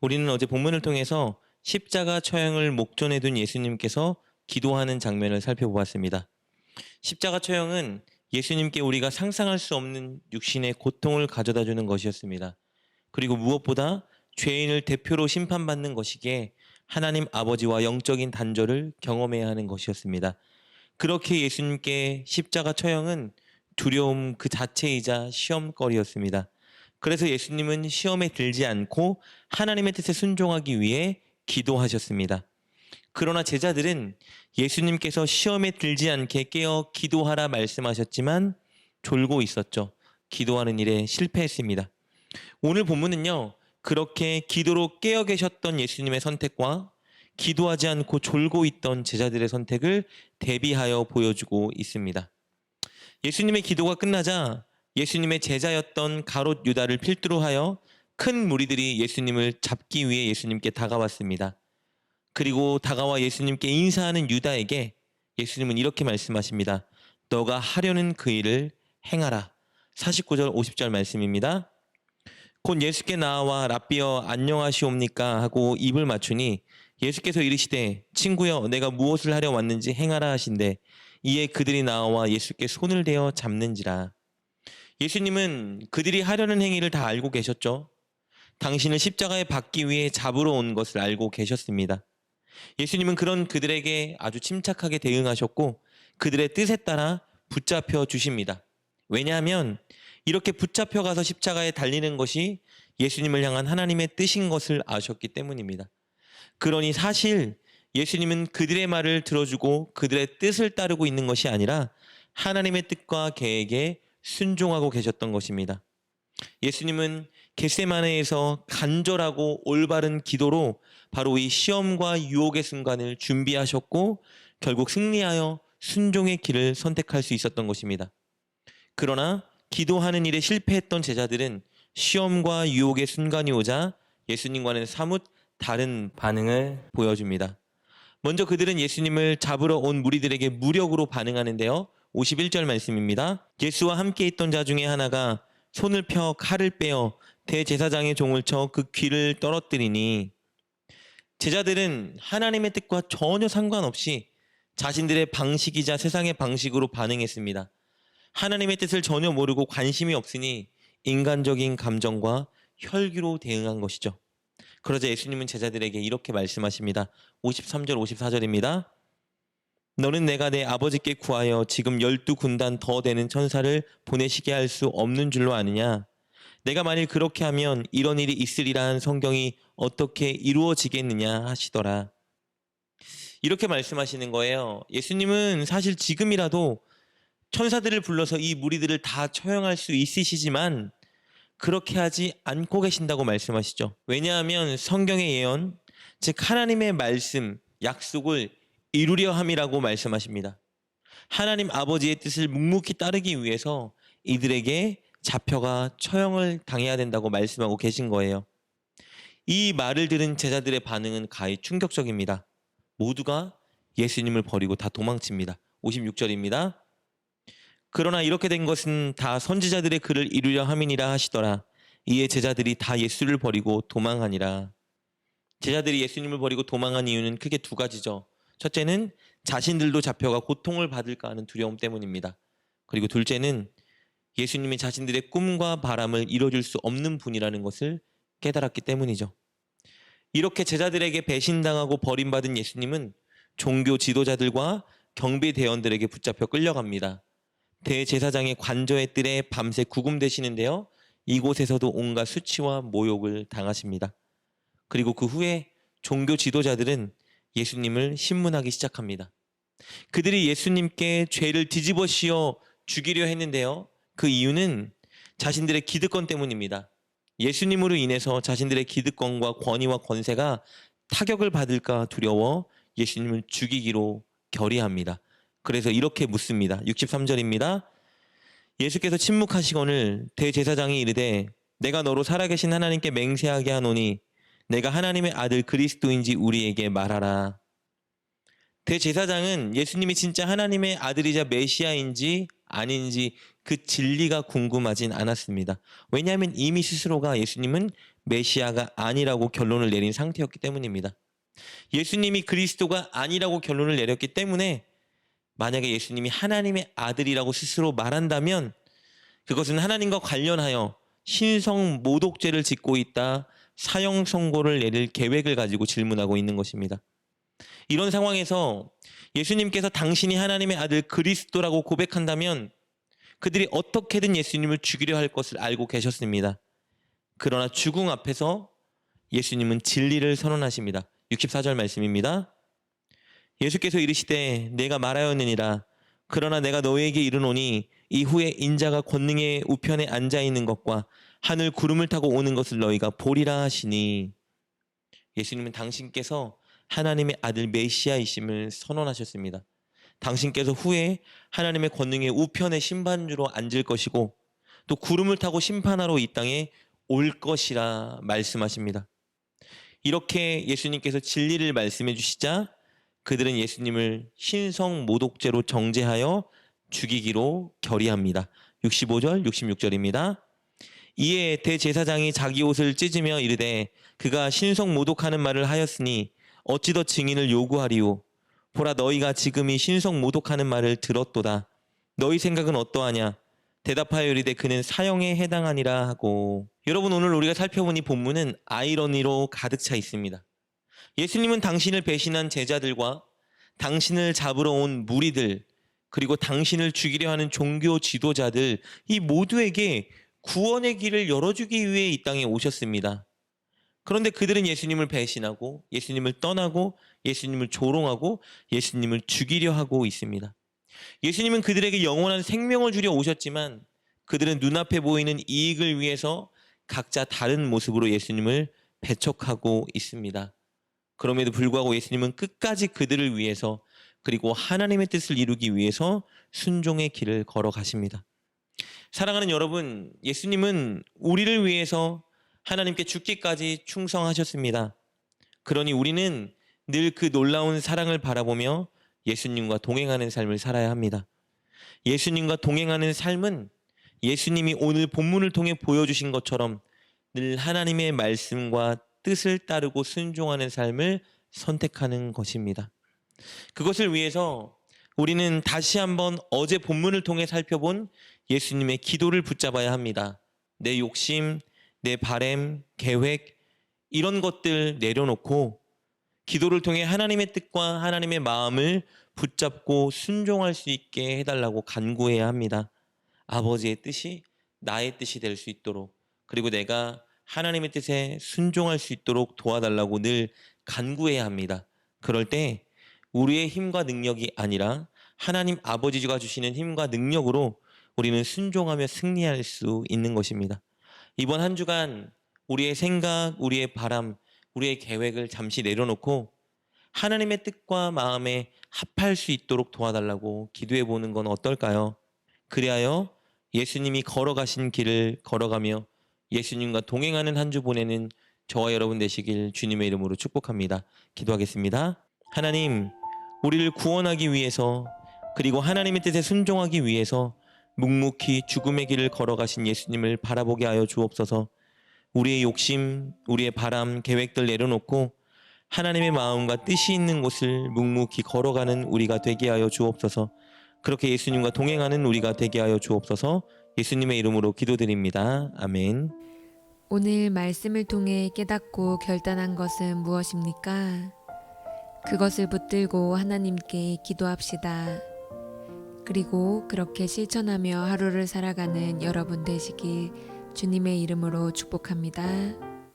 우리는 어제 본문을 통해서 십자가 처형을 목전에 둔 예수님께서 기도하는 장면을 살펴보았습니다. 십자가 처형은 예수님께 우리가 상상할 수 없는 육신의 고통을 가져다 주는 것이었습니다. 그리고 무엇보다 죄인을 대표로 심판받는 것이기에 하나님 아버지와 영적인 단절을 경험해야 하는 것이었습니다. 그렇게 예수님께 십자가 처형은 두려움 그 자체이자 시험거리였습니다. 그래서 예수님은 시험에 들지 않고 하나님의 뜻에 순종하기 위해 기도하셨습니다. 그러나 제자들은 예수님께서 시험에 들지 않게 깨어 기도하라 말씀하셨지만 졸고 있었죠. 기도하는 일에 실패했습니다. 오늘 본문은요, 그렇게 기도로 깨어 계셨던 예수님의 선택과 기도하지 않고 졸고 있던 제자들의 선택을 대비하여 보여주고 있습니다. 예수님의 기도가 끝나자 예수님의 제자였던 가롯 유다를 필두로 하여 큰 무리들이 예수님을 잡기 위해 예수님께 다가왔습니다. 그리고 다가와 예수님께 인사하는 유다에게 예수님은 이렇게 말씀하십니다. 너가 하려는 그 일을 행하라. 49절 50절 말씀입니다. 곧 예수께 나와 랍비여 안녕하시옵니까 하고 입을 맞추니 예수께서 이르시되 친구여 내가 무엇을 하려 왔는지 행하라 하신대 이에 그들이 나와 예수께 손을 대어 잡는지라. 예수님은 그들이 하려는 행위를 다 알고 계셨죠. 당신을 십자가에 박기 위해 잡으러 온 것을 알고 계셨습니다. 예수님은 그런 그들에게 아주 침착하게 대응하셨고 그들의 뜻에 따라 붙잡혀 주십니다. 왜냐하면 이렇게 붙잡혀 가서 십자가에 달리는 것이 예수님을 향한 하나님의 뜻인 것을 아셨기 때문입니다. 그러니 사실 예수님은 그들의 말을 들어주고 그들의 뜻을 따르고 있는 것이 아니라 하나님의 뜻과 계획에 순종하고 계셨던 것입니다. 예수님은 겟세마네에서 간절하고 올바른 기도로 바로 이 시험과 유혹의 순간을 준비하셨고 결국 승리하여 순종의 길을 선택할 수 있었던 것입니다. 그러나 기도하는 일에 실패했던 제자들은 시험과 유혹의 순간이 오자 예수님과는 사뭇 다른 반응을 보여줍니다. 먼저 그들은 예수님을 잡으러 온 무리들에게 무력으로 반응하는데요. 51절 말씀입니다. 예수와 함께 있던 자 중에 하나가 손을 펴 칼을 빼어 대제사장의 종을 쳐 그 귀를 떨어뜨리니 제자들은 하나님의 뜻과 전혀 상관없이 자신들의 방식이자 세상의 방식으로 반응했습니다. 하나님의 뜻을 전혀 모르고 관심이 없으니 인간적인 감정과 혈기로 대응한 것이죠. 그러자 예수님은 제자들에게 이렇게 말씀하십니다. 53절 54절입니다. 너는 내가 내 아버지께 구하여 지금 12군단 더 되는 천사를 보내시게 할 수 없는 줄로 아느냐? 내가 만일 그렇게 하면 이런 일이 있으리라 한 성경이 어떻게 이루어지겠느냐 하시더라. 이렇게 말씀하시는 거예요. 예수님은 사실 지금이라도 천사들을 불러서 이 무리들을 다 처형할 수 있으시지만 그렇게 하지 않고 계신다고 말씀하시죠. 왜냐하면 성경의 예언, 즉 하나님의 말씀, 약속을 이루려 함이라고 말씀하십니다. 하나님 아버지의 뜻을 묵묵히 따르기 위해서 이들에게 잡혀가 처형을 당해야 된다고 말씀하고 계신 거예요. 이 말을 들은 제자들의 반응은 가히 충격적입니다. 모두가 예수님을 버리고 다 도망칩니다. 56절입니다. 그러나 이렇게 된 것은 다 선지자들의 글을 이루려 함이니라 하시더라. 이에 제자들이 다 예수를 버리고 도망하니라. 제자들이 예수님을 버리고 도망한 이유는 크게 두 가지죠. 첫째는 자신들도 잡혀가 고통을 받을까 하는 두려움 때문입니다. 그리고 둘째는 예수님이 자신들의 꿈과 바람을 이뤄줄 수 없는 분이라는 것을 깨달았기 때문이죠. 이렇게 제자들에게 배신당하고 버림받은 예수님은 종교 지도자들과 경비대원들에게 붙잡혀 끌려갑니다. 대제사장의 관저의 뜰에 밤새 구금되시는데요. 이곳에서도 온갖 수치와 모욕을 당하십니다. 그리고 그 후에 종교 지도자들은 예수님을 신문하기 시작합니다. 그들이 예수님께 죄를 뒤집어 씌워 죽이려 했는데요. 그 이유는 자신들의 기득권 때문입니다. 예수님으로 인해서 자신들의 기득권과 권위와 권세가 타격을 받을까 두려워 예수님을 죽이기로 결의합니다. 그래서 이렇게 묻습니다. 63절입니다. 예수께서 침묵하시거늘 대제사장이 이르되 내가 너로 살아계신 하나님께 맹세하게 하노니 내가 하나님의 아들 그리스도인지 우리에게 말하라. 대제사장은 예수님이 진짜 하나님의 아들이자 메시아인지 아닌지 그 진리가 궁금하진 않았습니다. 왜냐하면 이미 스스로가 예수님은 메시아가 아니라고 결론을 내린 상태였기 때문입니다. 예수님이 그리스도가 아니라고 결론을 내렸기 때문에 만약에 예수님이 하나님의 아들이라고 스스로 말한다면 그것은 하나님과 관련하여 신성 모독죄를 짓고 있다, 사형 선고를 내릴 계획을 가지고 질문하고 있는 것입니다. 이런 상황에서 예수님께서 당신이 하나님의 아들 그리스도라고 고백한다면 그들이 어떻게든 예수님을 죽이려 할 것을 알고 계셨습니다. 그러나 죽음 앞에서 예수님은 진리를 선언하십니다. 64절 말씀입니다. 예수께서 이르시되 내가 말하였느니라. 그러나 내가 너희에게 이르노니 이후에 인자가 권능의 우편에 앉아 있는 것과 하늘 구름을 타고 오는 것을 너희가 보리라 하시니, 예수님은 당신께서 하나님의 아들 메시아이심을 선언하셨습니다. 당신께서 후에 하나님의 권능의 우편의 심판주로 앉을 것이고 또 구름을 타고 심판하러 이 땅에 올 것이라 말씀하십니다. 이렇게 예수님께서 진리를 말씀해 주시자 그들은 예수님을 신성 모독죄로 정죄하여 죽이기로 결의합니다. 65절, 66절입니다. 이에 대제사장이 자기 옷을 찢으며 이르되 그가 신성 모독하는 말을 하였으니 어찌 더 증인을 요구하리요. 보라, 너희가 지금 이 신성 모독하는 말을 들었도다. 너희 생각은 어떠하냐? 대답하여 이르되 그는 사형에 해당하니라 하고. 여러분, 오늘 우리가 살펴본 이 본문은 아이러니로 가득 차 있습니다. 예수님은 당신을 배신한 제자들과 당신을 잡으러 온 무리들, 그리고 당신을 죽이려 하는 종교 지도자들, 이 모두에게 구원의 길을 열어주기 위해 이 땅에 오셨습니다. 그런데 그들은 예수님을 배신하고 예수님을 떠나고 예수님을 조롱하고 예수님을 죽이려 하고 있습니다. 예수님은 그들에게 영원한 생명을 주려 오셨지만 그들은 눈앞에 보이는 이익을 위해서 각자 다른 모습으로 예수님을 배척하고 있습니다. 그럼에도 불구하고 예수님은 끝까지 그들을 위해서, 그리고 하나님의 뜻을 이루기 위해서 순종의 길을 걸어가십니다. 사랑하는 여러분, 예수님은 우리를 위해서 하나님께 죽기까지 충성하셨습니다. 그러니 우리는 늘 그 놀라운 사랑을 바라보며 예수님과 동행하는 삶을 살아야 합니다. 예수님과 동행하는 삶은 예수님이 오늘 본문을 통해 보여주신 것처럼 늘 하나님의 말씀과 뜻을 따르고 순종하는 삶을 선택하는 것입니다. 그것을 위해서 우리는 다시 한번 어제 본문을 통해 살펴본 예수님의 기도를 붙잡아야 합니다. 내 욕심, 내 바램, 계획, 이런 것들 내려놓고 기도를 통해 하나님의 뜻과 하나님의 마음을 붙잡고 순종할 수 있게 해달라고 간구해야 합니다. 아버지의 뜻이 나의 뜻이 될 수 있도록, 그리고 내가 하나님의 뜻에 순종할 수 있도록 도와달라고 늘 간구해야 합니다. 그럴 때 우리의 힘과 능력이 아니라 하나님 아버지가 주시는 힘과 능력으로 우리는 순종하며 승리할 수 있는 것입니다. 이번 한 주간 우리의 생각, 우리의 바람, 우리의 계획을 잠시 내려놓고 하나님의 뜻과 마음에 합할 수 있도록 도와달라고 기도해 보는 건 어떨까요? 그리하여 예수님이 걸어가신 길을 걸어가며 예수님과 동행하는 한 주 보내는 저와 여러분 되시길 주님의 이름으로 축복합니다. 기도하겠습니다. 하나님, 우리를 구원하기 위해서, 그리고 하나님의 뜻에 순종하기 위해서 묵묵히 죽음의 길을 걸어가신 예수님을 바라보게 하여 주옵소서. 우리의 욕심, 우리의 바람, 계획들 내려놓고 하나님의 마음과 뜻이 있는 곳을 묵묵히 걸어가는 우리가 되게 하여 주옵소서. 그렇게 예수님과 동행하는 우리가 되게 하여 주옵소서. 예수님의 이름으로 기도드립니다. 아멘. 오늘 말씀을 통해 깨닫고 결단한 것은 무엇입니까? 그것을 붙들고 하나님께 기도합시다. 그리고 그렇게 실천하며 하루를 살아가는 여러분 되시길 주님의 이름으로 축복합니다.